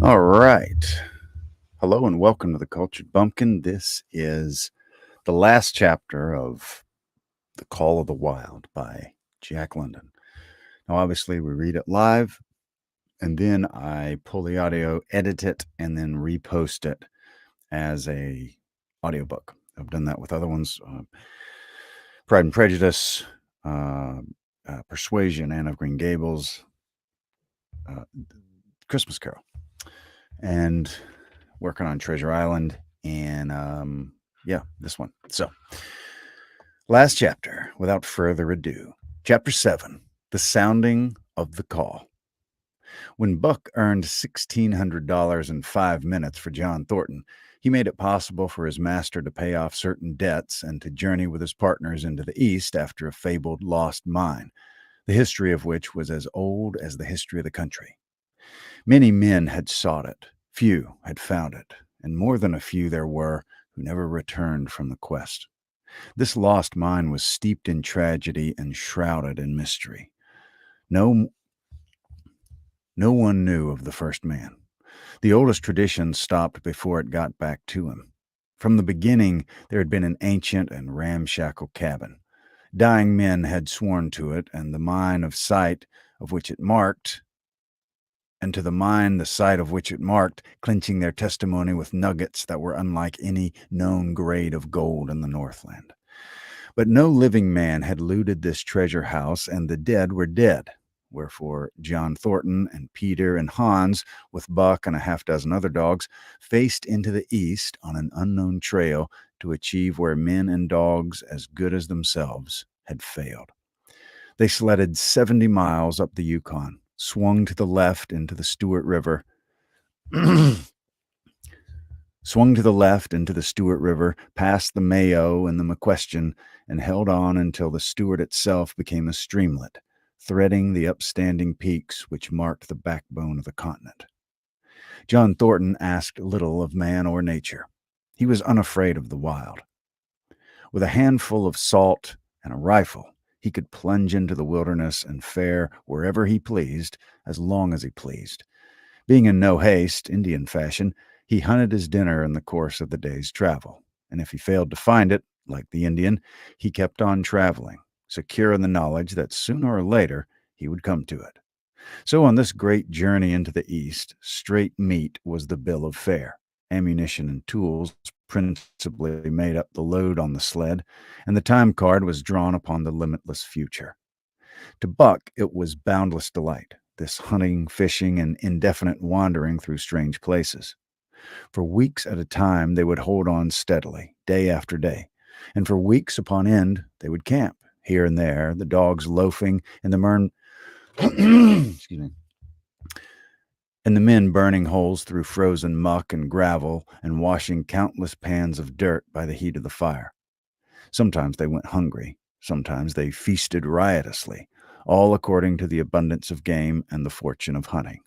All right. Hello and welcome to the Cultured Bumpkin. This is the last chapter of The Call of the Wild by Jack London. Now, obviously, we read it live, and then I pull the audio, edit it, and then repost it as a audiobook. I've done that with other ones, Pride and Prejudice, Persuasion, Anne of Green Gables, Christmas Carol, and working on Treasure Island, and this one. So, last chapter, without further ado. Chapter 7, The Sounding of the Call. When Buck earned $1,600 in 5 minutes for John Thornton, he made it possible for his master to pay off certain debts and to journey with his partners into the East after a fabled lost mine, the history of which was as old as the history of the country. Many men had sought it, few had found it, and more than a few there were who never returned from the quest. This lost mine was steeped in tragedy and shrouded in mystery. No one knew of the first man. The oldest tradition stopped before it got back to him. From the beginning, there had been an ancient and ramshackle cabin. Dying men had sworn to it, and the mine of sight of which it marked, clinching their testimony with nuggets that were unlike any known grade of gold in the Northland. But no living man had looted this treasure house, and the dead were dead. Wherefore John Thornton and Peter and Hans, with Buck and a half-dozen other dogs, faced into the east on an unknown trail to achieve where men and dogs as good as themselves had failed. They sledded 70 miles up the Yukon, swung to the left into the Stewart River, past the Mayo and the McQuestion, and held on until the Stewart itself became a streamlet, threading the upstanding peaks which marked the backbone of the continent. John Thornton asked little of man or nature. He was unafraid of the wild. With a handful of salt and a rifle, he could plunge into the wilderness and fare wherever he pleased, as long as he pleased. Being in no haste, Indian fashion, he hunted his dinner in the course of the day's travel, and if he failed to find it, like the Indian, he kept on traveling, secure in the knowledge that sooner or later he would come to it. So on this great journey into the East, straight meat was the bill of fare. Ammunition and tools principally made up the load on the sled, and the time card was drawn upon the limitless future. To Buck, it was boundless delight, this hunting, fishing, and indefinite wandering through strange places. For weeks at a time, they would hold on steadily, day after day, and for weeks upon end, they would camp, here and there, the dogs loafing, and the men burning holes through frozen muck and gravel and washing countless pans of dirt by the heat of the fire. Sometimes they went hungry, sometimes they feasted riotously, all according to the abundance of game and the fortune of hunting.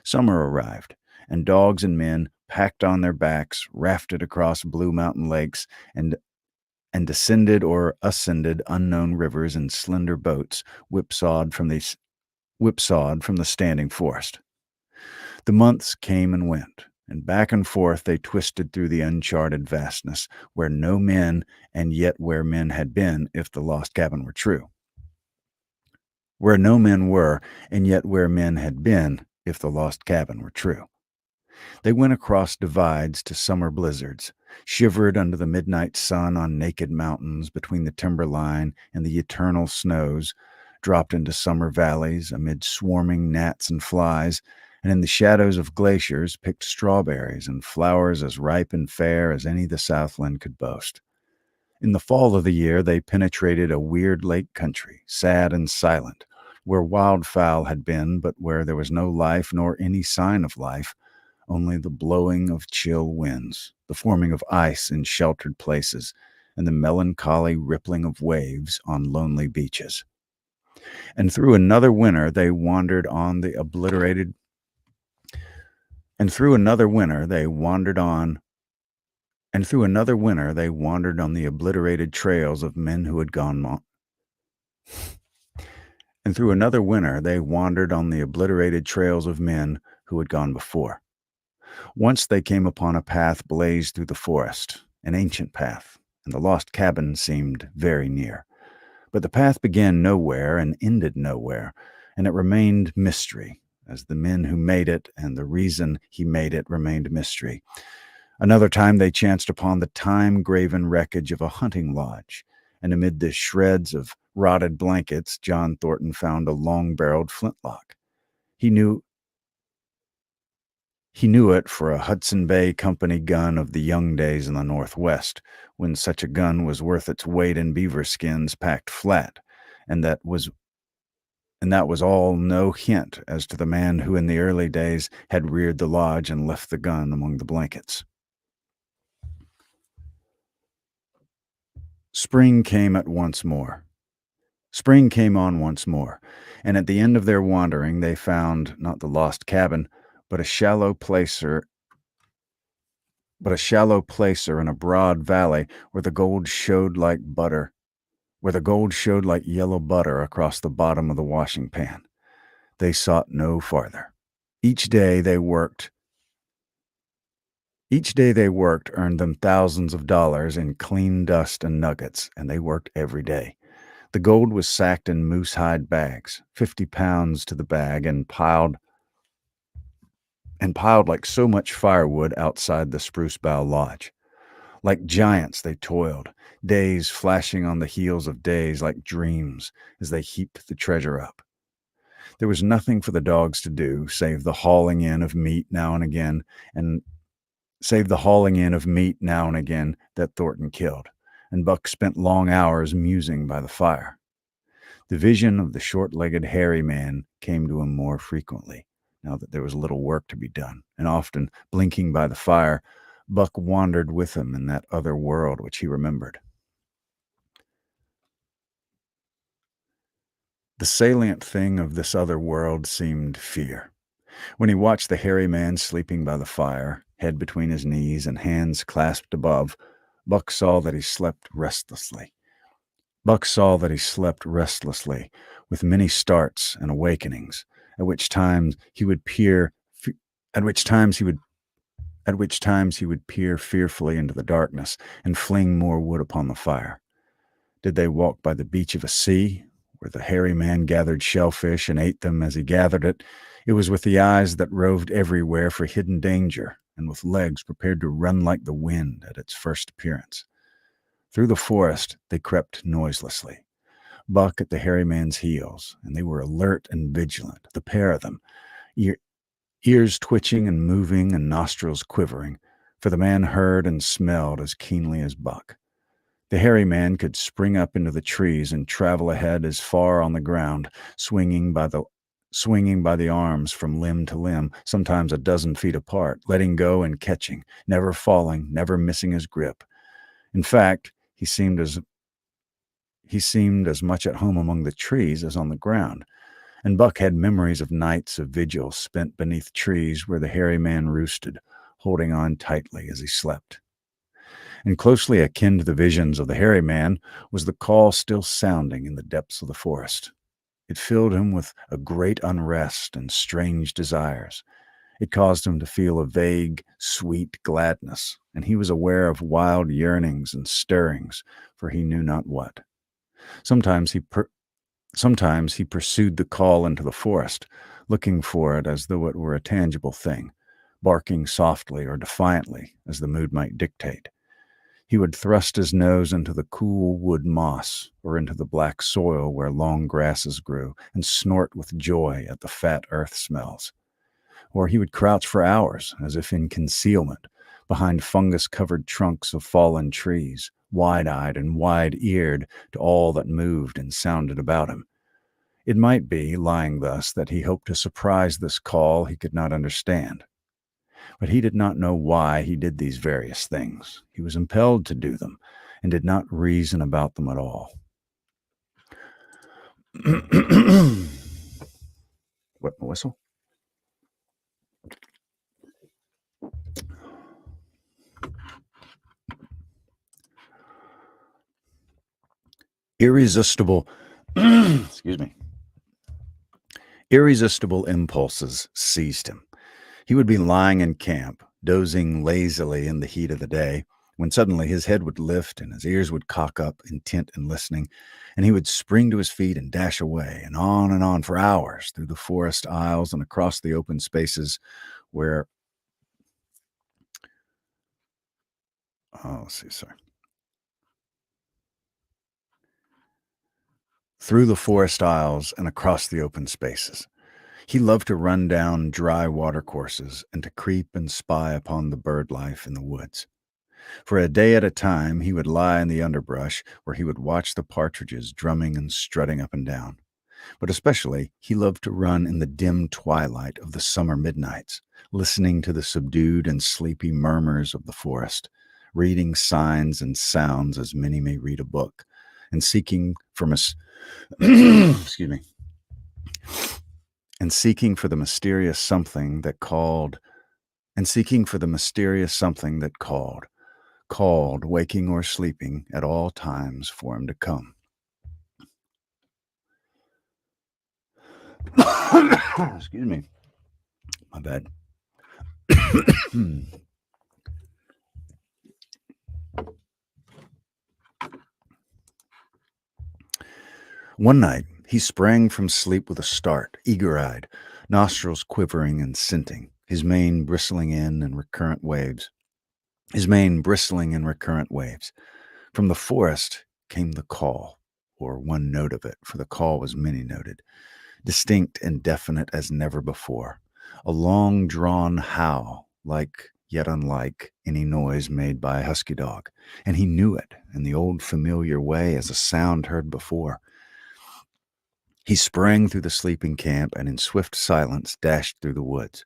Summer arrived, and dogs and men, packed on their backs, rafted across blue mountain lakes and descended or ascended unknown rivers in slender boats, whipsawed from the standing forest. The months came and went, and back and forth they twisted through the uncharted vastness, where no men, and yet where men had been, if the lost cabin were true. Where no men were, and yet where men had been, if the lost cabin were true. They went across divides to summer blizzards, shivered under the midnight sun on naked mountains between the timberline and the eternal snows, dropped into summer valleys amid swarming gnats and flies, and in the shadows of glaciers picked strawberries and flowers as ripe and fair as any the Southland could boast. In the fall of the year, they penetrated a weird lake country, sad and silent, where wildfowl had been, but where there was no life nor any sign of life, only the blowing of chill winds, the forming of ice in sheltered places, and the melancholy rippling of waves on lonely beaches. And through another winter they wandered on the obliterated trails of men who had gone before. Once they came upon a path blazed through the forest, an ancient path, and the lost cabin seemed very near. But the path began nowhere and ended nowhere, and it remained mystery, as the men who made it and the reason he made it remained mystery. Another time they chanced upon the time-graven wreckage of a hunting lodge, and amid the shreds of rotted blankets, John Thornton found a long-barreled flintlock. He knew He knew it for a Hudson Bay Company gun of the young days in the Northwest, when such a gun was worth its weight in beaver skins packed flat, and that was all no hint as to the man who in the early days had reared the lodge and left the gun among the blankets. Spring came on once more, and at the end of their wandering they found not the lost cabin, but a shallow placer in a broad valley where the gold showed like yellow butter across the bottom of the washing pan. They sought no farther. Each day they worked earned them thousands of dollars in clean dust and nuggets, and they worked every day. The gold was sacked in moose hide bags, 50 pounds to the bag, and piled like so much firewood outside the Spruce Bough Lodge. Like giants they toiled, days flashing on the heels of days like dreams as they heaped the treasure up. There was nothing for the dogs to do save the hauling in of meat now and again that Thornton killed, and Buck spent long hours musing by the fire. The vision of the short-legged hairy man came to him more frequently, now that there was little work to be done, and often, blinking by the fire, Buck wandered with him in that other world which he remembered. The salient thing of this other world seemed fear. When he watched the hairy man sleeping by the fire, head between his knees and hands clasped above, Buck saw that he slept restlessly. With many starts and awakenings, at which times he would peer fearfully into the darkness and fling more wood upon the fire. Did they walk by the beach of a sea, where the hairy man gathered shellfish and ate them as he gathered it? It was with the eyes that roved everywhere for hidden danger, and with legs prepared to run like the wind at its first appearance. Through the forest they crept noiselessly, Buck at the hairy man's heels, and they were alert and vigilant, the pair of them, ears twitching and moving and nostrils quivering, for the man heard and smelled as keenly as Buck. The hairy man could spring up into the trees and travel ahead as far on the ground, swinging by the arms from limb to limb, sometimes a dozen feet apart, letting go and catching, never falling, never missing his grip. In fact, he seemed as much at home among the trees as on the ground, and Buck had memories of nights of vigil spent beneath trees where the hairy man roosted, holding on tightly as he slept. And closely akin to the visions of the hairy man was the call still sounding in the depths of the forest. It filled him with a great unrest and strange desires. It caused him to feel a vague, sweet gladness, and he was aware of wild yearnings and stirrings, for he knew not what. Sometimes he pursued the call into the forest, looking for it as though it were a tangible thing, barking softly or defiantly as the mood might dictate. He would thrust his nose into the cool wood moss or into the black soil where long grasses grew and snort with joy at the fat earth smells. Or he would crouch for hours, as if in concealment, behind fungus-covered trunks of fallen trees, wide-eyed and wide-eared to all that moved and sounded about him. It might be, lying thus, that he hoped to surprise this call he could not understand. But he did not know why he did these various things. He was impelled to do them, and did not reason about them at all. Wet my whistle? Irresistible Irresistible impulses seized him. He would be lying in camp, dozing lazily in the heat of the day, when suddenly his head would lift and his ears would cock up, intent and listening, and he would spring to his feet and dash away, and on for hours through the forest aisles and across the open spaces where, let's see, sorry, through the forest aisles and across the open spaces. He loved to run down dry watercourses and to creep and spy upon the bird life in the woods. For a day at a time, he would lie in the underbrush where he would watch the partridges drumming and strutting up and down. But especially, he loved to run in the dim twilight of the summer midnights, listening to the subdued and sleepy murmurs of the forest, reading signs and sounds as many may read a book, and seeking for excuse me, and seeking for the mysterious something that called, and seeking for the mysterious something that called, waking or sleeping, at all times for him to come. Excuse me. My bad. One night, he sprang from sleep with a start, eager-eyed, nostrils quivering and scenting, his mane bristling in recurrent waves. From the forest came the call, or one note of it, for the call was many-noted, distinct and definite as never before. A long-drawn howl, like yet unlike any noise made by a husky dog, and he knew it in the old familiar way as a sound heard before. He sprang through the sleeping camp and in swift silence dashed through the woods.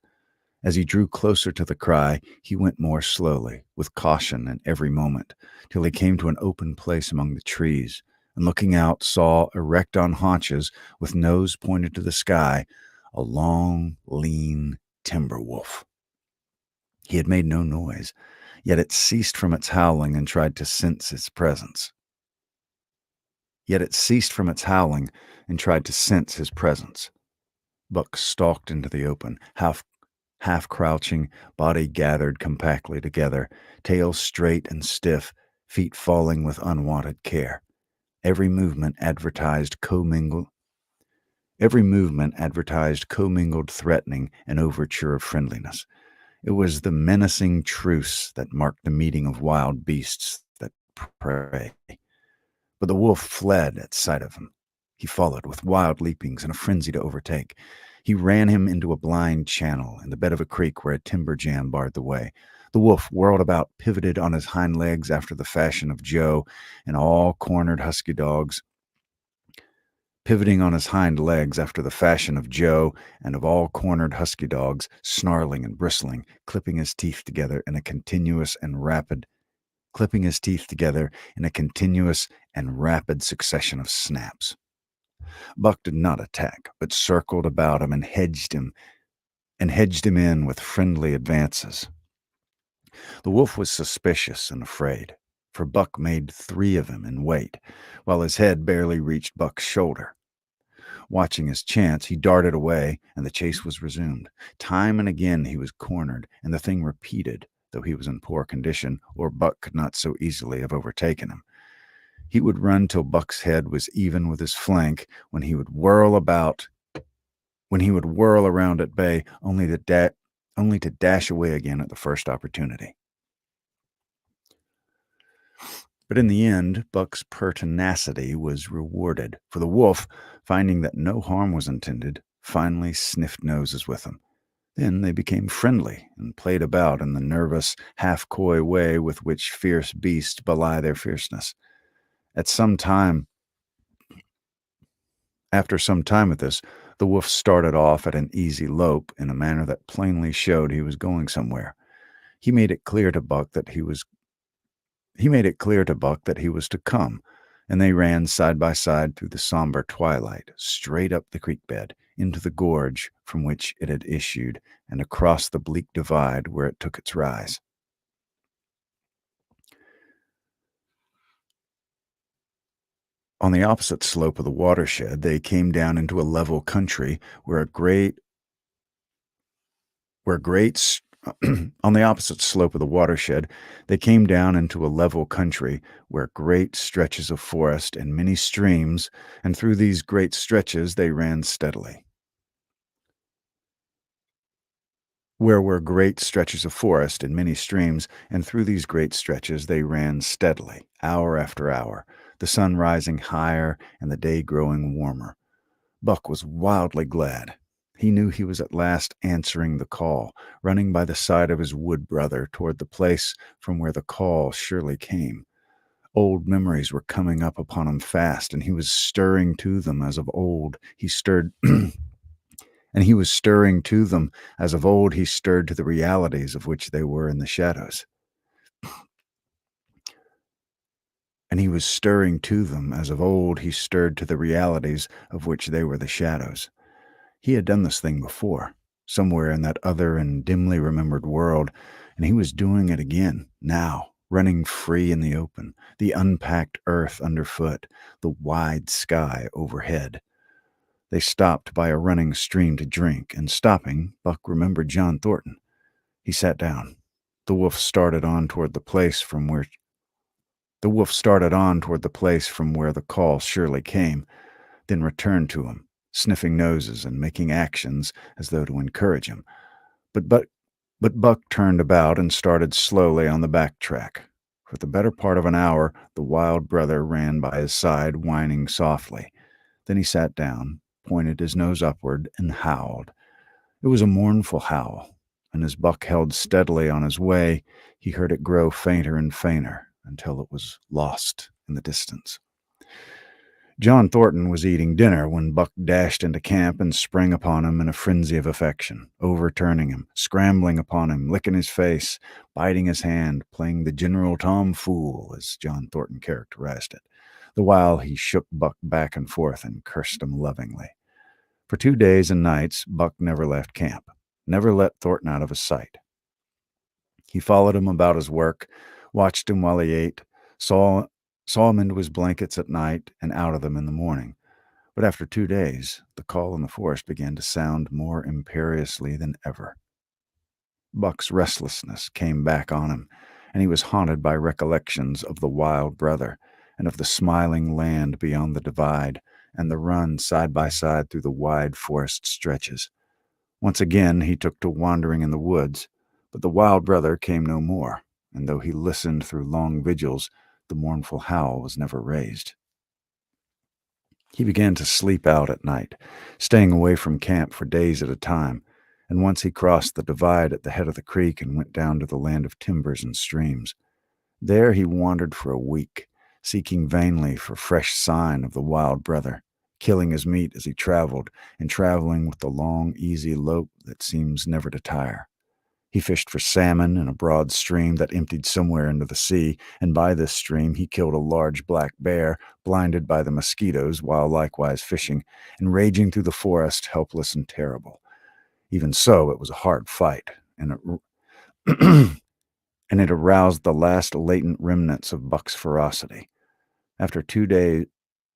As he drew closer to the cry, he went more slowly, with caution in every moment, till he came to an open place among the trees, and looking out saw, erect on haunches, with nose pointed to the sky, a long, lean timber wolf. He had made no noise, yet it ceased from its howling and tried to sense his presence. Buck stalked into the open, half crouching, body gathered compactly together, tail straight and stiff, feet falling with unwonted care. Every movement advertised commingled threatening and overture of friendliness. It was the menacing truce that marked the meeting of wild beasts that prey. But the wolf fled at sight of him. He followed with wild leapings and a frenzy to overtake. He ran him into a blind channel in the bed of a creek where a timber jam barred the way. The wolf whirled about, pivoted on his hind legs after the fashion of Joe, and all cornered husky dogs, snarling and bristling, clipping his teeth together in a continuous and rapid succession of snaps. Buck did not attack, but circled about him and hedged him in with friendly advances. The wolf was suspicious and afraid, for Buck made 3 of him in weight, while his head barely reached Buck's shoulder. Watching his chance, he darted away, and the chase was resumed. Time and again he was cornered, and the thing repeated, though he was in poor condition, or Buck could not so easily have overtaken him. He would run till Buck's head was even with his flank, when he would whirl around at bay, only to dash away again at the first opportunity. But in the end, Buck's pertinacity was rewarded, for the wolf, finding that no harm was intended, finally sniffed noses with him. Then they became friendly and played about in the nervous, half-coy way with which fierce beasts belie their fierceness. After some time with this, the wolf started off at an easy lope in a manner that plainly showed he was going somewhere. He made it clear to Buck that he was to come, and they ran side by side through the somber twilight, straight up the creek bed, into the gorge from which it had issued, and across the bleak divide where it took its rise. On the opposite slope of the watershed, they came down into a level country where great On the opposite slope of the watershed, they came down into a level country where great stretches of forest and many streams, and through these great stretches they ran steadily. Where were great stretches of forest and many streams, and through these great stretches they ran steadily, hour after hour, the sun rising higher and the day growing warmer. Buck was wildly glad. He knew he was at last answering the call, running by the side of his wood brother toward the place from where the call surely came. Old memories were coming up upon him fast, and he was stirring to them as of old he stirred and he was stirring to them as of old he stirred to the realities of which they were in the shadows. And he was stirring to them as of old he stirred to the realities of which they were the shadows. He had done this thing before, somewhere in that other and dimly remembered world, and he was doing it again, now, running free in the open, the unpacked earth underfoot, the wide sky overhead. They stopped by a running stream to drink, and stopping, Buck remembered John Thornton. He sat down. The wolf started on toward the place from where the call surely came, then returned to him, sniffing noses and making actions as though to encourage him. But Buck, but Buck turned about and started slowly on the back track. For the better part of an hour, the wild brother ran by his side, whining softly. Then he sat down, pointed his nose upward, and howled. It was a mournful howl, and as Buck held steadily on his way, he heard it grow fainter and fainter until it was lost in the distance. John Thornton was eating dinner when Buck dashed into camp and sprang upon him in a frenzy of affection, overturning him, scrambling upon him, licking his face, biting his hand, playing the general tomfool, as John Thornton characterized it, the while he shook Buck back and forth and cursed him lovingly. For 2 days and nights, Buck never left camp, never let Thornton out of his sight. He followed him about his work, watched him while he ate, saw him into his blankets at night and out of them in the morning. But after 2 days, the call in the forest began to sound more imperiously than ever. Buck's restlessness came back on him, and he was haunted by recollections of the wild brother and of the smiling land beyond the divide and the run side by side through the wide forest stretches. Once again he took to wandering in the woods, but the wild brother came no more, and though he listened through long vigils, the mournful howl was never raised. He began to sleep out at night, staying away from camp for days at a time, and once he crossed the divide at the head of the creek and went down to the land of timbers and streams. There he wandered for a week, seeking vainly for fresh sign of the wild brother, killing his meat as he traveled, and traveling with the long, easy lope that seems never to tire. He fished for salmon in a broad stream that emptied somewhere into the sea, and by this stream he killed a large black bear, blinded by the mosquitoes while likewise fishing, and raging through the forest, helpless and terrible. Even so, it was a hard fight, and it aroused the last latent remnants of Buck's ferocity. After 2 days,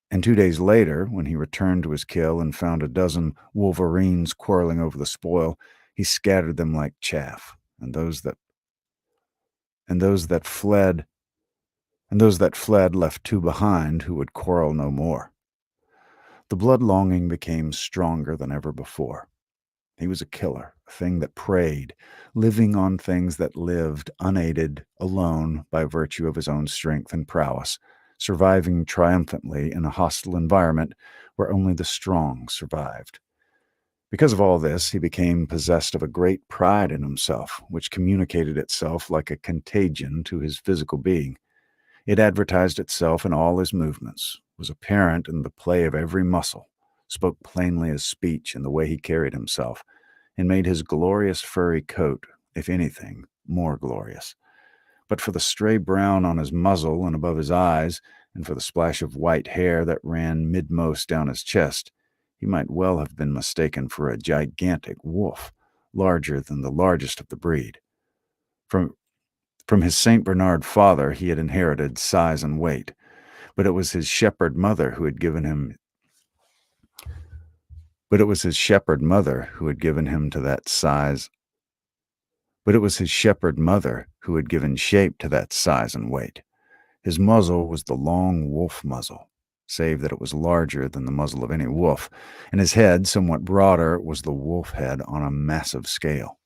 and 2 days later, when he returned to his kill and found a dozen wolverines quarreling over the spoil, he scattered them like chaff, and those that fled left two behind who would quarrel no more. The blood longing became stronger than ever before. He was a killer, a thing that preyed, living on things that lived, unaided, alone by virtue of his own strength and prowess, surviving triumphantly in a hostile environment where only the strong survived. Because of all this, he became possessed of a great pride in himself, which communicated itself like a contagion to his physical being. It advertised itself in all his movements, was apparent in the play of every muscle, spoke plainly as speech in the way he carried himself, and made his glorious furry coat, if anything, more glorious. But for the stray brown on his muzzle and above his eyes, and for the splash of white hair that ran midmost down his chest, he might well have been mistaken for a gigantic wolf, larger than the largest of the breed. From his St. Bernard father he had inherited size and weight, but it was his shepherd mother who had given him to that size But it was his shepherd mother who had given shape to that size and weight. His muzzle was the long wolf muzzle, save that it was larger than the muzzle of any wolf, and his head, somewhat broader, was the wolf head on a massive scale.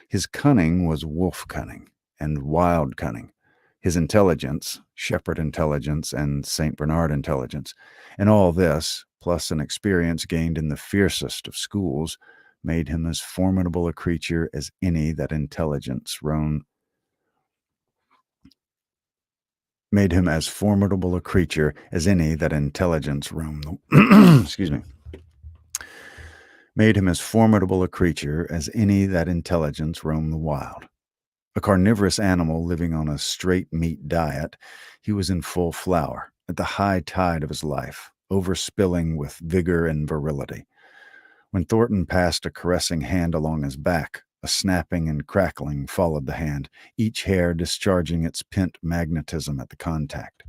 His cunning was wolf cunning and wild cunning. His intelligence, shepherd intelligence and St. Bernard intelligence, and all this, plus an experience gained in the fiercest of schools, made him as formidable a creature as any that intelligence roamed made him as formidable a creature as any that intelligence roamed the excuse me made him as formidable a creature as any that intelligence roamed the wild. A carnivorous animal living on a straight meat diet, he was in full flower, at the high tide of his life, overspilling with vigor and virility. When Thornton passed a caressing hand along his back, a snapping and crackling followed the hand, each hair discharging its pent magnetism at the contact.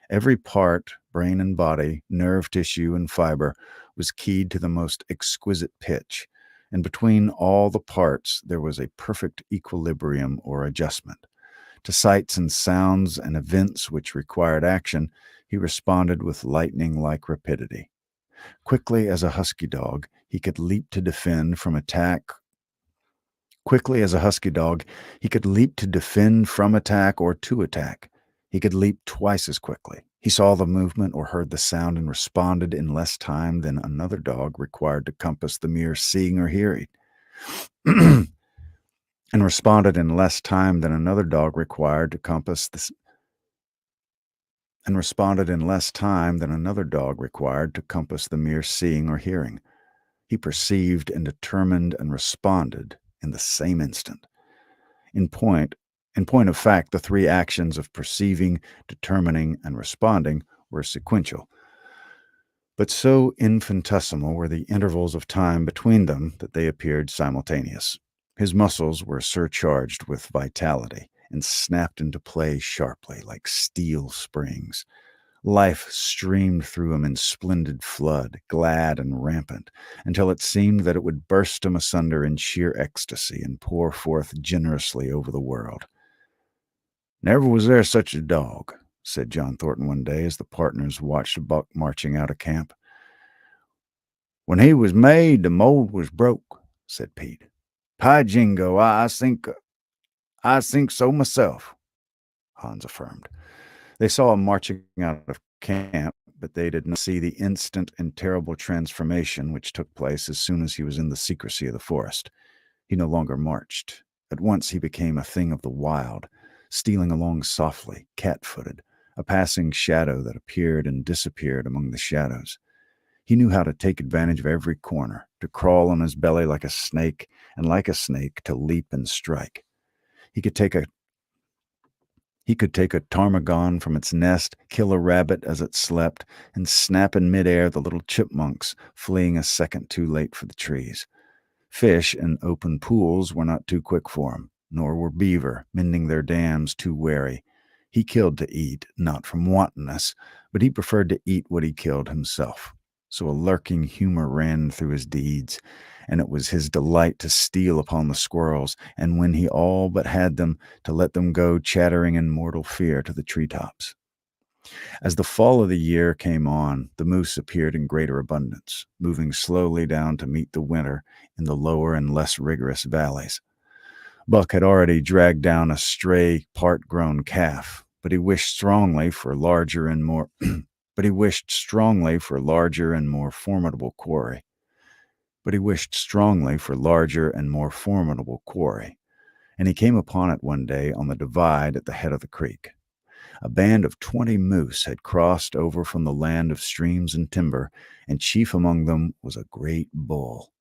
Every part, brain and body, nerve tissue and fiber, was keyed to the most exquisite pitch, and between all the parts there was a perfect equilibrium or adjustment. To sights and sounds and events which required action, he responded with lightning-like rapidity. Quickly as a husky dog, he could leap to defend from attack. Quickly as a husky dog, he could leap to defend from attack or to attack. He could leap twice as quickly. He saw the movement or heard the sound and responded in less time than another dog required to compass the mere seeing or hearing. and responded in less time than another dog required to compass this and responded in less time than another dog required to compass the mere seeing or hearing. He perceived and determined and responded in the same instant. In point of fact, the three actions of perceiving, determining, and responding were sequential, but so infinitesimal were the intervals of time between them that they appeared simultaneous. His muscles were surcharged with vitality and snapped into play sharply like steel springs. Life streamed through him in splendid flood, glad and rampant, until it seemed that it would burst him asunder in sheer ecstasy and pour forth generously over the world. "Never was there such a dog," said John Thornton one day as the partners watched Buck marching out of camp. "When he was made, the mold was broke," said Pete. "By jingo, I think so myself," Hans affirmed. They saw him marching out of camp, but they did not see the instant and terrible transformation which took place as soon as he was in the secrecy of the forest. He no longer marched. At once he became a thing of the wild, stealing along softly, cat-footed, a passing shadow that appeared and disappeared among the shadows. He knew how to take advantage of every corner, to crawl on his belly like a snake, and like a snake to leap and strike. He could take a ptarmigan from its nest, kill a rabbit as it slept, and snap in midair the little chipmunks fleeing a second too late for the trees. Fish in open pools were not too quick for him, nor were beaver, mending their dams, too wary. He killed to eat, not from wantonness, but he preferred to eat what he killed himself. So a lurking humor ran through his deeds, and it was his delight to steal upon the squirrels, and when he all but had them, to let them go chattering in mortal fear to the treetops. As the fall of the year came on, the moose appeared in greater abundance, moving slowly down to meet the winter in the lower and less rigorous valleys. Buck had already dragged down a stray, part-grown calf, but he wished strongly for larger and more formidable quarry. And he came upon it one day on the divide at the head of the creek. A band of 20 moose had crossed over from the land of streams and timber, and chief among them was a great bull.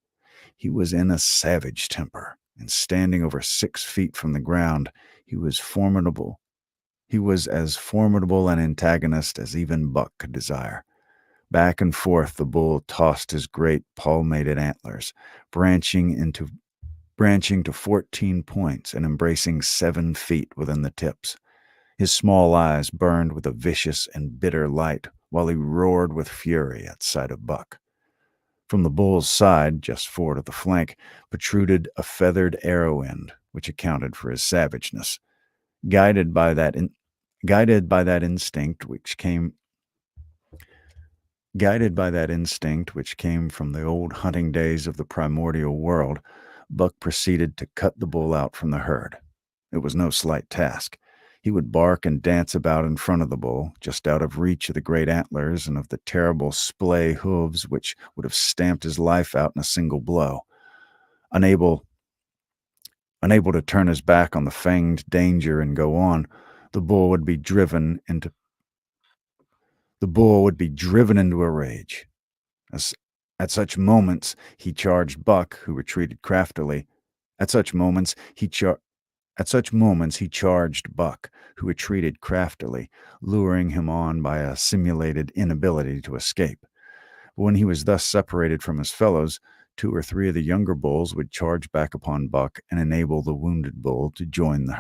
He was in a savage temper, and standing over 6 feet from the ground, he was formidable. He was as formidable an antagonist as even Buck could desire. Back and forth the bull tossed his great palmated antlers, branching to 14 points and embracing 7 feet within the tips. His small eyes burned with a vicious and bitter light, while he roared with fury at sight of Buck. From the bull's side, just forward of the flank, protruded a feathered arrow end, which accounted for his savageness. Guided by that in, guided by that instinct which came Guided by that instinct which came from the old hunting days of the primordial world, Buck proceeded to cut the bull out from the herd. It was no slight task. He would bark and dance about in front of the bull, just out of reach of the great antlers and of the terrible splay hooves which would have stamped his life out in a single blow. Unable to turn his back on the fanged danger and go on, the bull would be driven into a rage. At such moments, he charged Buck, who retreated craftily. At such moments, he charged Buck, who retreated craftily, luring him on by a simulated inability to escape. But when he was thus separated from his fellows, 2 or 3 of the younger bulls would charge back upon Buck and enable the wounded bull to rejoin the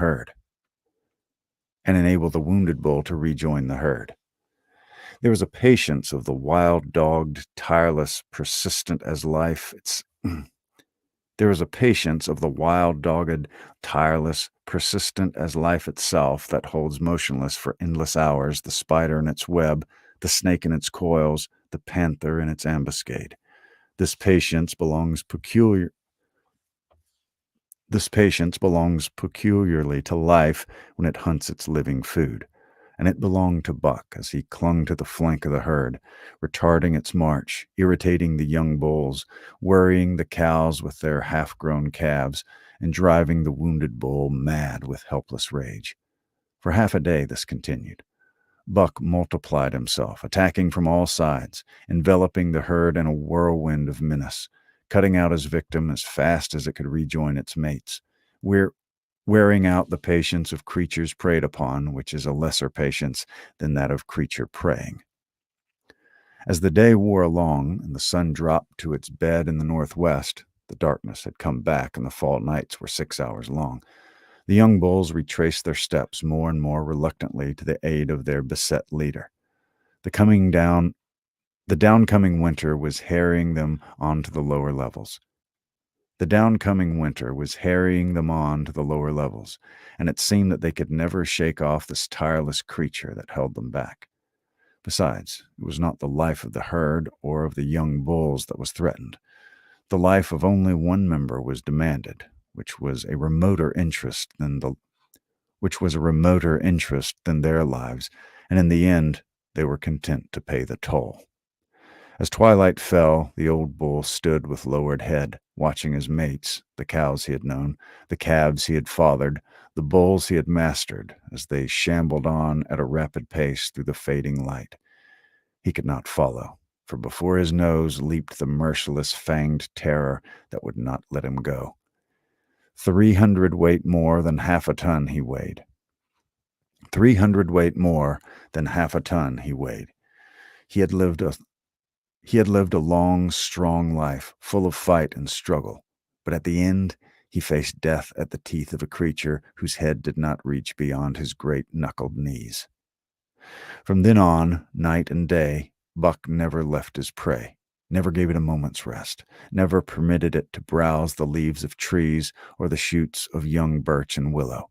herd. There was a patience of the wild-dogged, tireless, persistent as life itself that holds motionless for endless hours the spider in its web, the snake in its coils, the panther in its ambuscade. This patience belongs peculiarly to life when it hunts its living food. And it belonged to Buck as he clung to the flank of the herd, retarding its march, irritating the young bulls, worrying the cows with their half-grown calves, and driving the wounded bull mad with helpless rage. For half a day this continued. Buck multiplied himself, attacking from all sides, enveloping the herd in a whirlwind of menace, cutting out his victim as fast as it could rejoin its mates. Wearing out the patience of creatures preyed upon, which is a lesser patience than that of creature preying. As the day wore along and the sun dropped to its bed in the northwest, the darkness had come back and the fall nights were 6 hours long. The young bulls retraced their steps more and more reluctantly to the aid of their beset leader. The downcoming winter was harrying them on to the lower levels. And it seemed that they could never shake off this tireless creature that held them back. Besides, it was not the life of the herd or of the young bulls that was threatened. The life of only one member was demanded, which was a remoter interest than their lives, and in the end they were content to pay the toll. As twilight fell, the old bull stood with lowered head, watching his mates, the cows he had known, the calves he had fathered, the bulls he had mastered, as they shambled on at a rapid pace through the fading light. He could not follow, for before his nose leaped the merciless fanged terror that would not let him go. 300 weight more than half a ton he weighed. 300 weight more than half a ton he weighed. He had lived a long, strong life, full of fight and struggle, but at the end he faced death at the teeth of a creature whose head did not reach beyond his great knuckled knees. From then on, night and day, Buck never left his prey, never gave it a moment's rest, never permitted it to browse the leaves of trees or the shoots of young birch and willow.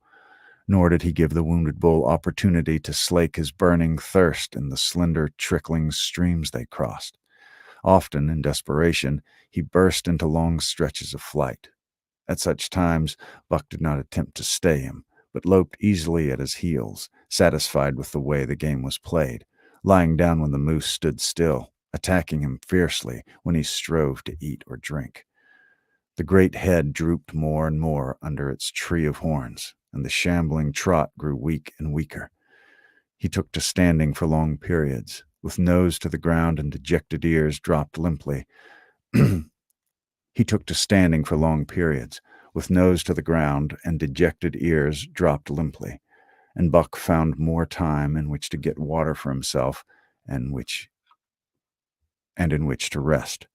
Nor did he give the wounded bull opportunity to slake his burning thirst in the slender, trickling streams they crossed. Often, in desperation, he burst into long stretches of flight. At such times, Buck did not attempt to stay him, but loped easily at his heels, satisfied with the way the game was played, lying down when the moose stood still, attacking him fiercely when he strove to eat or drink. The great head drooped more and more under its tree of horns, and the shambling trot grew weak and weaker. He took to standing for long periods, with nose to the ground and dejected ears dropped limply. He took to standing for long periods, with nose to the ground and dejected ears dropped limply, and Buck found more time in which to get water for himself and in which to rest.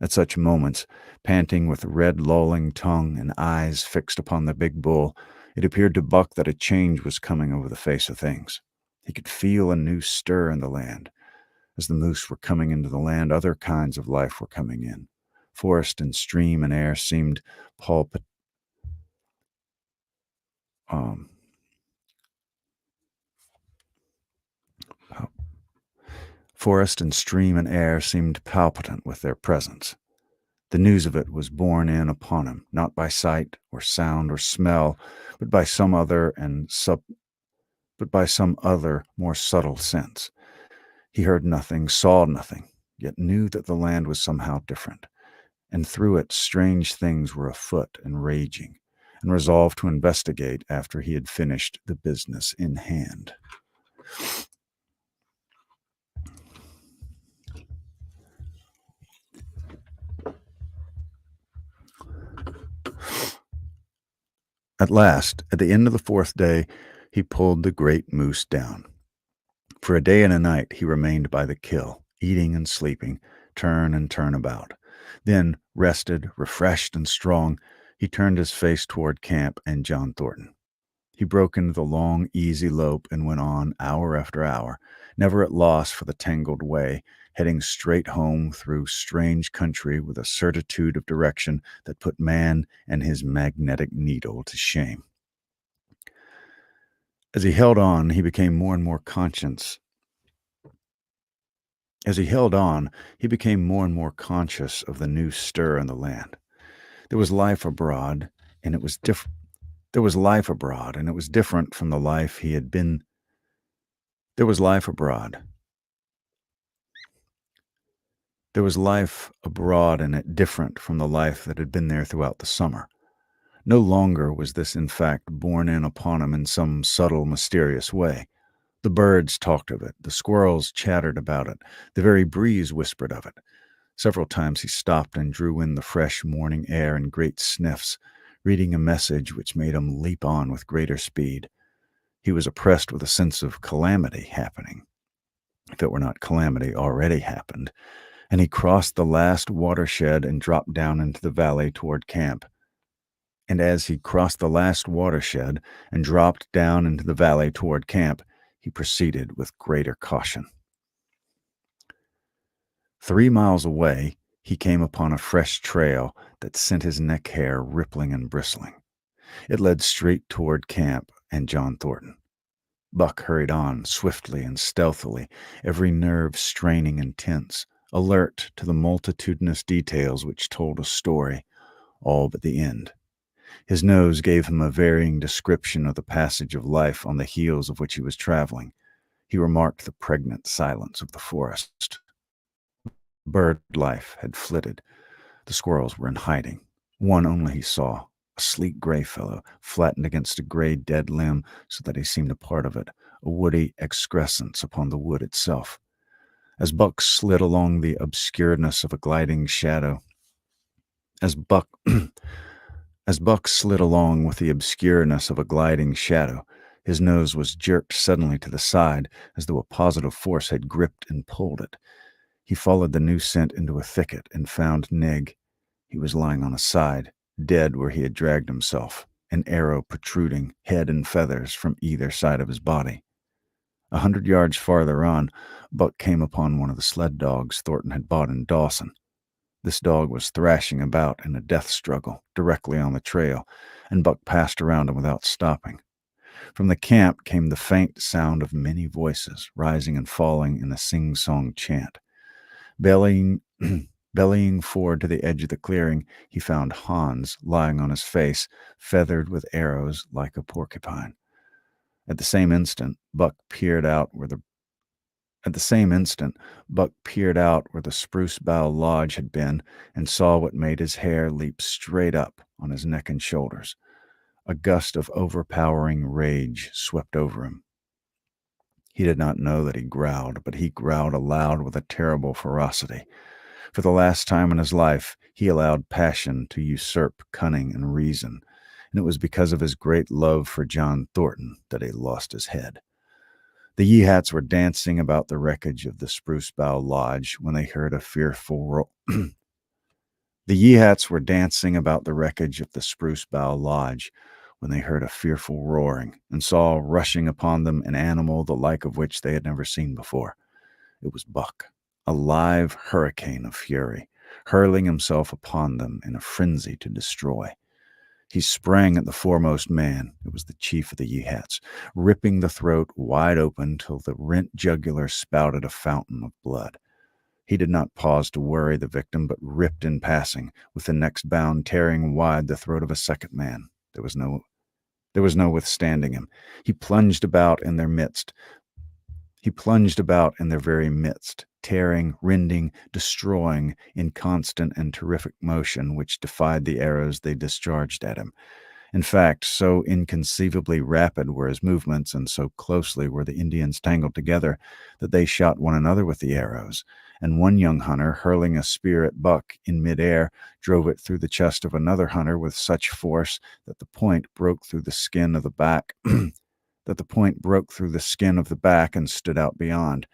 At such moments, panting with red lolling tongue and eyes fixed upon the big bull, it appeared to Buck that a change was coming over the face of things. He could feel a new stir in the land. As the moose were coming into the land, other kinds of life were coming in. Forest and stream and air seemed Um, Forest and stream and air seemed palpitant with their presence. The news of it was borne in upon him, not by sight or sound or smell, but by some other but by some other more subtle sense. He heard nothing, saw nothing, yet knew that the land was somehow different, and through it strange things were afoot and raging, and resolved to investigate after he had finished the business in hand. At last, at the end of the fourth day, he pulled the great moose down. For a day and a night he remained by the kill, eating and sleeping, turn and turn about. Then, rested, refreshed, and strong, he turned his face toward camp and John Thornton. He broke into the long, easy lope and went on hour after hour, never at loss for the tangled way, heading straight home through strange country with a certitude of direction that put man and his magnetic needle to shame. As he held on, he became more and more conscious. As he held on, he became more and more conscious of the new stir in the land. There was life abroad, and it was different. There was life abroad, and it was different from the life he had been. There was life abroad. There was life abroad in it different from the life that had been there throughout the summer. No longer was this, in fact, borne in upon him in some subtle, mysterious way. The birds talked of it, the squirrels chattered about it, the very breeze whispered of it. Several times he stopped and drew in the fresh morning air in great sniffs, reading a message which made him leap on with greater speed. He was oppressed with a sense of calamity happening, if it were not calamity already happened, and he crossed the last watershed and dropped down into the valley toward camp. And as he crossed the last watershed and dropped down into the valley toward camp, he proceeded with greater caution. 3 miles away, he came upon a fresh trail that sent his neck hair rippling and bristling. It led straight toward camp and John Thornton. Buck hurried on swiftly and stealthily, every nerve straining and tense, alert to the multitudinous details which told a story, all but the end. His nose gave him a varying description of the passage of life on the heels of which he was traveling. He remarked the pregnant silence of the forest. Bird life had flitted. The squirrels were in hiding. One only he saw, a sleek gray fellow, flattened against a gray dead limb so that he seemed a part of it, a woody excrescence upon the wood itself. As Buck slid along the obscureness of a gliding shadow, as Buck slid along with the obscureness of a gliding shadow, his nose was jerked suddenly to the side as though a positive force had gripped and pulled it. He followed the new scent into a thicket and found Nig. He was lying on his side, dead where he had dragged himself, an arrow protruding, head and feathers, from either side of his body. 100 yards farther on, Buck came upon one of the sled dogs Thornton had bought in Dawson. This dog was thrashing about in a death struggle directly on the trail, and Buck passed around him without stopping. From the camp came the faint sound of many voices, rising and falling in a sing-song chant. Bellying forward to the edge of the clearing, he found Hans lying on his face, feathered with arrows like a porcupine. At the same instant, Buck peered out where the spruce bough lodge had been and saw what made his hair leap straight up on his neck and shoulders. A gust of overpowering rage swept over him. He did not know that he growled, but he growled aloud with a terrible ferocity. For the last time in his life, he allowed passion to usurp cunning and reason, and it was because of his great love for John Thornton that he lost his head. The Yeehats were dancing about the wreckage of the Spruce Bough Lodge when they heard a fearful roar. The Yeehats were dancing about the wreckage of the Spruce Bough Lodge when they heard a fearful roaring and saw rushing upon them an animal the like of which they had never seen before. It was Buck, a live hurricane of fury, hurling himself upon them in a frenzy to destroy. He sprang at the foremost man. It was the chief of the Yehats, ripping the throat wide open till the rent jugular spouted a fountain of blood. He did not pause to worry the victim, but ripped in passing, with the next bound tearing wide the throat of a second man. There was no withstanding him. He plunged about in their midst. He plunged about in their very midst, tearing, rending, destroying, in constant and terrific motion which defied the arrows they discharged at him. In fact, so inconceivably rapid were his movements, and so closely were the Indians tangled together, that they shot one another with the arrows, and one young hunter, hurling a spear at Buck in midair, drove it through the chest of another hunter with such force that the point broke through the skin of the back and stood out beyond.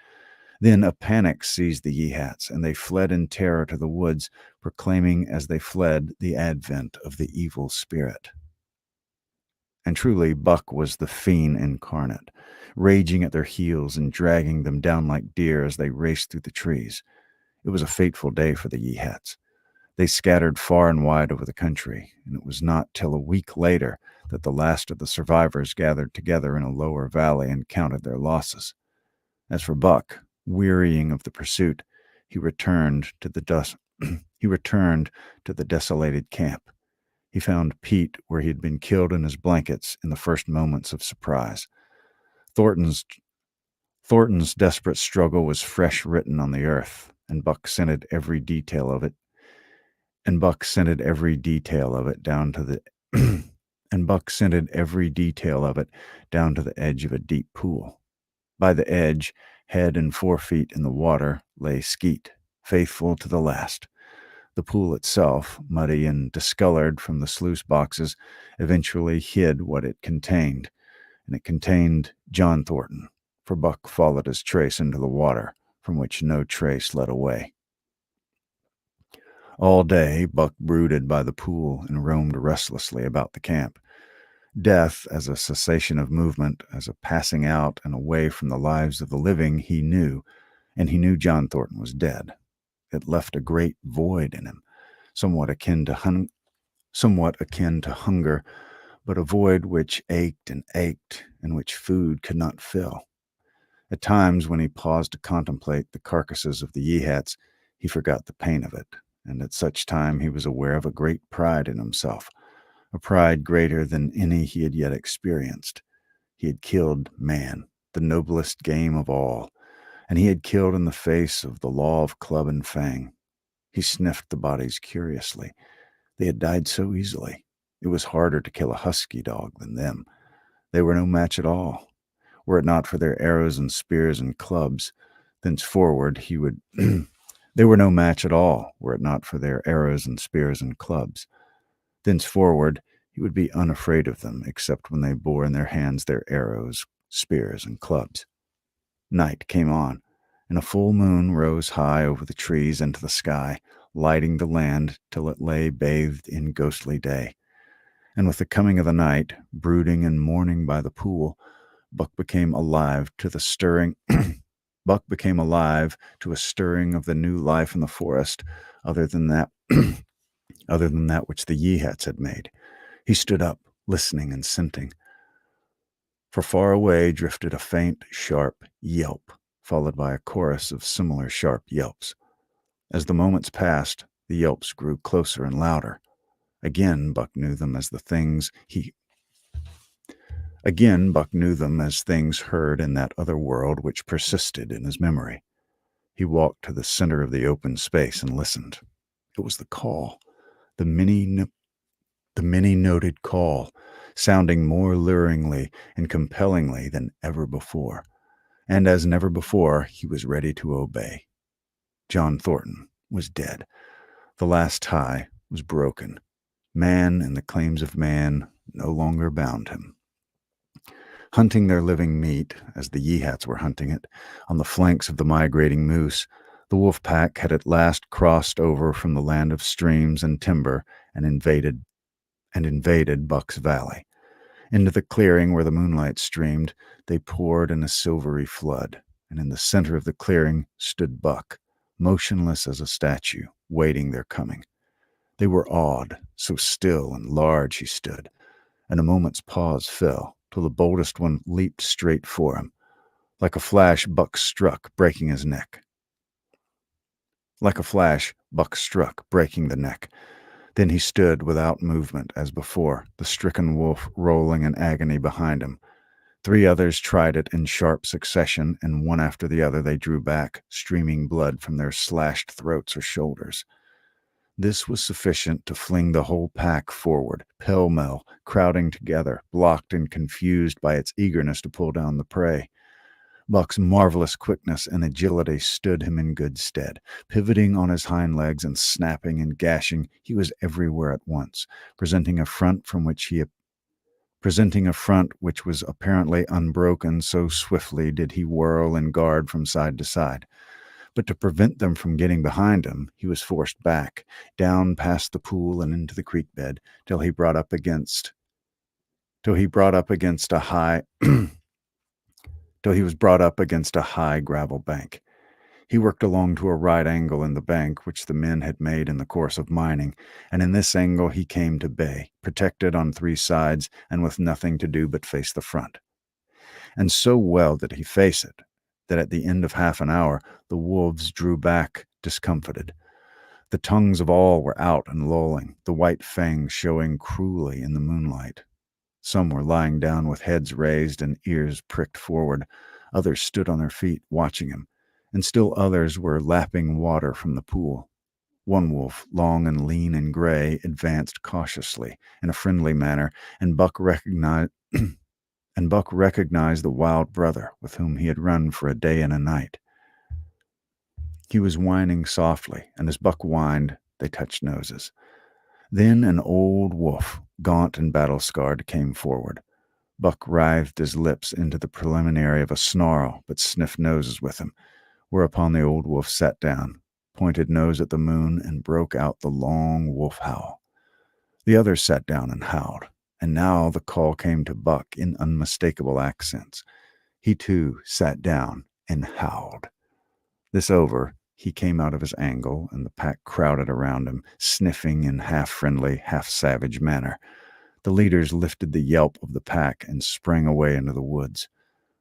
Then a panic seized the Yehats, and they fled in terror to the woods, proclaiming as they fled the advent of the evil spirit. And truly, Buck was the fiend incarnate, raging at their heels and dragging them down like deer as they raced through the trees. It was a fateful day for the Yehats. They scattered far and wide over the country, and it was not till a week later that the last of the survivors gathered together in a lower valley and counted their losses. As for Buck, wearying of the pursuit, he returned to the desolated camp. He found Pete where he had been killed in his blankets in the first moments of surprise. Thornton's desperate struggle was fresh written on the earth, and Buck scented every detail of it down to the edge of a deep pool. By the edge, head and 4 feet in the water, lay Skeet, faithful to the last. The pool itself, muddy and discolored from the sluice boxes, eventually hid what it contained, and it contained John Thornton, for Buck followed his trace into the water, from which no trace led away. All day, Buck brooded by the pool and roamed restlessly about the camp. Death, as a cessation of movement, as a passing out and away from the lives of the living, he knew, and he knew John Thornton was dead. It left a great void in him, somewhat akin to hunger, but a void which ached, and which food could not fill. At times, when he paused to contemplate the carcasses of the Yehats, he forgot the pain of it, and at such time he was aware of a great pride in himself, a pride greater than any he had yet experienced. He had killed man, the noblest game of all, and he had killed in the face of the law of club and fang. He sniffed the bodies curiously. They had died so easily. It was harder to kill a husky dog than them. They were no match at all. Were it not for their arrows and spears and clubs, thenceforward he would... They were no match at all, were it not for their arrows and spears and clubs. Thenceforward he would be unafraid of them, except when they bore in their hands their arrows, spears, and clubs. Night came on, and a full moon rose high over the trees into the sky, lighting the land till it lay bathed in ghostly day. And with the coming of the night, brooding and mourning by the pool, Buck became alive to a stirring of the new life in the forest, other than that which the Yehats had made. He stood up, listening and scenting. For far away drifted a faint, sharp yelp, followed by a chorus of similar sharp yelps. As the moments passed, the yelps grew closer and louder. Again, Buck knew them as things heard in that other world which persisted in his memory. He walked to the center of the open space and listened. It was the call, the many-noted call, sounding more luringly and compellingly than ever before. And as never before, he was ready to obey. John Thornton was dead. The last tie was broken. Man and the claims of man no longer bound him. Hunting their living meat, as the Yehats were hunting it, on the flanks of the migrating moose, the wolf pack had at last crossed over from the land of streams and timber and invaded Buck's Valley. Into the clearing where the moonlight streamed, they poured in a silvery flood, and in the center of the clearing stood Buck, motionless as a statue, waiting their coming. They were awed, so still and large he stood, and a moment's pause fell, till the boldest one leaped straight for him. Like a flash, Buck struck, breaking his neck. Like a flash, Buck struck, breaking the neck. Then he stood without movement as before, the stricken wolf rolling in agony behind him. 3 others tried it in sharp succession, and one after the other they drew back, streaming blood from their slashed throats or shoulders. This was sufficient to fling the whole pack forward, pell-mell, crowding together, blocked and confused by its eagerness to pull down the prey. Buck's marvelous quickness and agility stood him in good stead. Pivoting on his hind legs and snapping and gashing, he was everywhere at once, presenting a front which was apparently unbroken, so swiftly did he whirl and guard from side to side. But to prevent them from getting behind him, he was forced back, down past the pool and into the creek bed, till he brought up against a high till he was brought up against a high gravel bank. He worked along to a right angle in the bank which the men had made in the course of mining, and in this angle he came to bay, protected on 3 sides and with nothing to do but face the front. And so well did he face it, that at the end of half an hour the wolves drew back discomfited. The tongues of all were out and lolling, the white fangs showing cruelly in the moonlight. Some were lying down with heads raised and ears pricked forward. Others stood on their feet, watching him, and still others were lapping water from the pool. One wolf, long and lean and gray, advanced cautiously, in a friendly manner, and Buck recognized the wild brother with whom he had run for a day and a night. He was whining softly, and as Buck whined, they touched noses. Then an old wolf, gaunt and battle-scarred, came forward. Buck writhed his lips into the preliminary of a snarl, but sniffed noses with him, whereupon the old wolf sat down, pointed nose at the moon, and broke out the long wolf howl. The others sat down and howled, and now the call came to Buck in unmistakable accents. He, too, sat down and howled. This over, he came out of his angle, and the pack crowded around him, sniffing in half-friendly, half-savage manner. The leaders lifted the yelp of the pack and sprang away into the woods.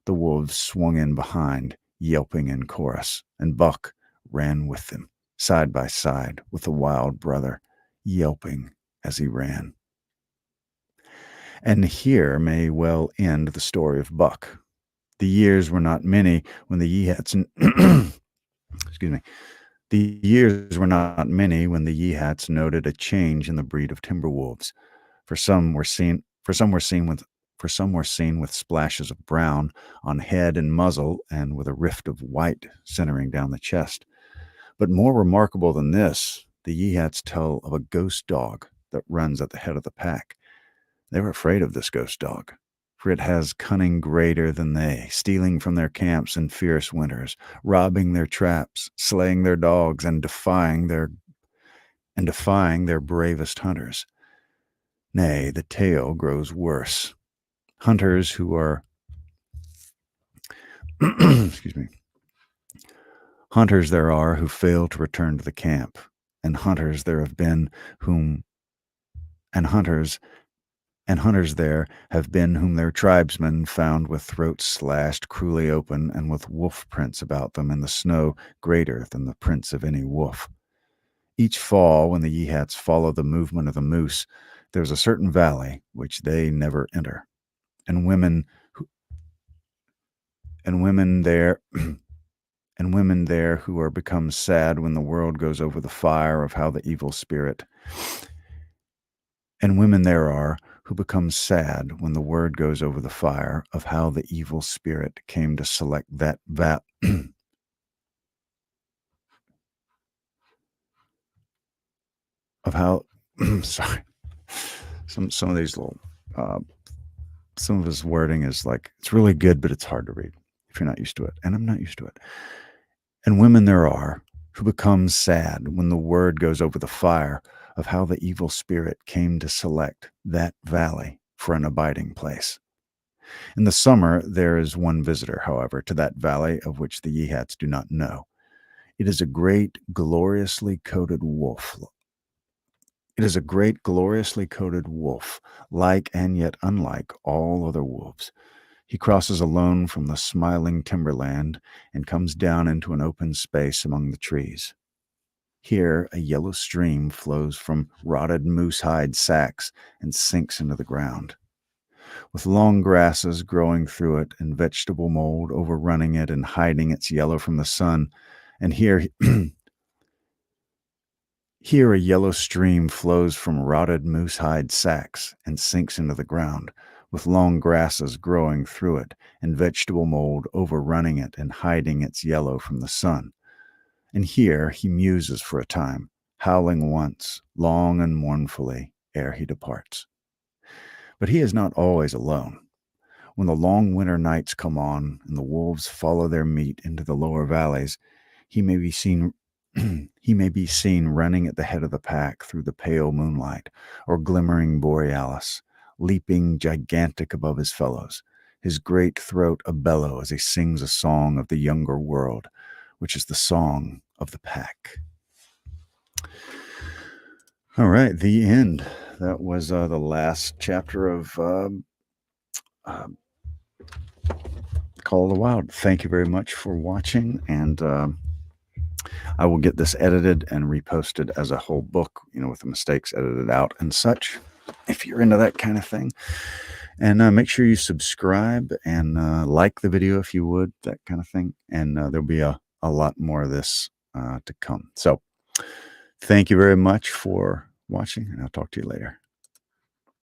The wolves swung in behind, yelping in chorus, and Buck ran with them, side by side with the wild brother, yelping as he ran. And here may well end the story of Buck. The years were not many when the Yeehats The years were not many when the Yeehats noted a change in the breed of timber wolves. For some were seen with splashes of brown on head and muzzle, and with a rift of white centering down the chest. But more remarkable than this, the Yeehats tell of a ghost dog that runs at the head of the pack. They were afraid of this ghost dog, for it has cunning greater than they, stealing from their camps in fierce winters, robbing their traps, slaying their dogs, and defying their bravest hunters. Nay, the tale grows worse. Hunters who are Hunters there are who fail to return to the camp, and hunters there have been whom their tribesmen found with throats slashed cruelly open and with wolf prints about them in the snow greater than the prints of any wolf. Each fall, when the Yeehats follow the movement of the moose, there is a certain valley which they never enter, and women there who are become sad when the world goes over the fire of how the evil spirit. And women there are who become sad when the word goes over the fire of how the evil spirit came to select that of how sorry. Some of these little some of his wording is like, it's really good, but it's hard to read if you're not used to it. And I'm not used to it. And women there are who become sad when the word goes over the fire of how the evil spirit came to select that valley for an abiding place. In the summer, there is one visitor, however, to that valley of which the Yeehats do not know. It is a great, gloriously coated wolf. It is a great, gloriously coated wolf, like and yet unlike all other wolves. He crosses alone from the smiling timberland and comes down into an open space among the trees. Here, a yellow stream flows from rotted moose hide sacks and sinks into the ground, with long grasses growing through it and vegetable mold overrunning it and hiding its yellow from the sun. And here, here a yellow stream flows from rotted moose hide sacks and sinks into the ground, with long grasses growing through it and vegetable mold overrunning it and hiding its yellow from the sun. And here he muses for a time, howling once, long and mournfully, ere he departs. But he is not always alone. When the long winter nights come on and the wolves follow their meat into the lower valleys, he may be seen he may be seen running at the head of the pack through the pale moonlight, or glimmering borealis, leaping gigantic above his fellows, his great throat a bellow as he sings a song of the younger world, which is the song of the pack. All right, the end. That was the last chapter of Call of the Wild. Thank you very much for watching, and I will get this edited and reposted as a whole book, with the mistakes edited out and such, if you're into that kind of thing. And make sure you subscribe and like the video if you would, that kind of thing. And there'll be a lot more of this to come. So thank you very much for watching, and I'll talk to you later.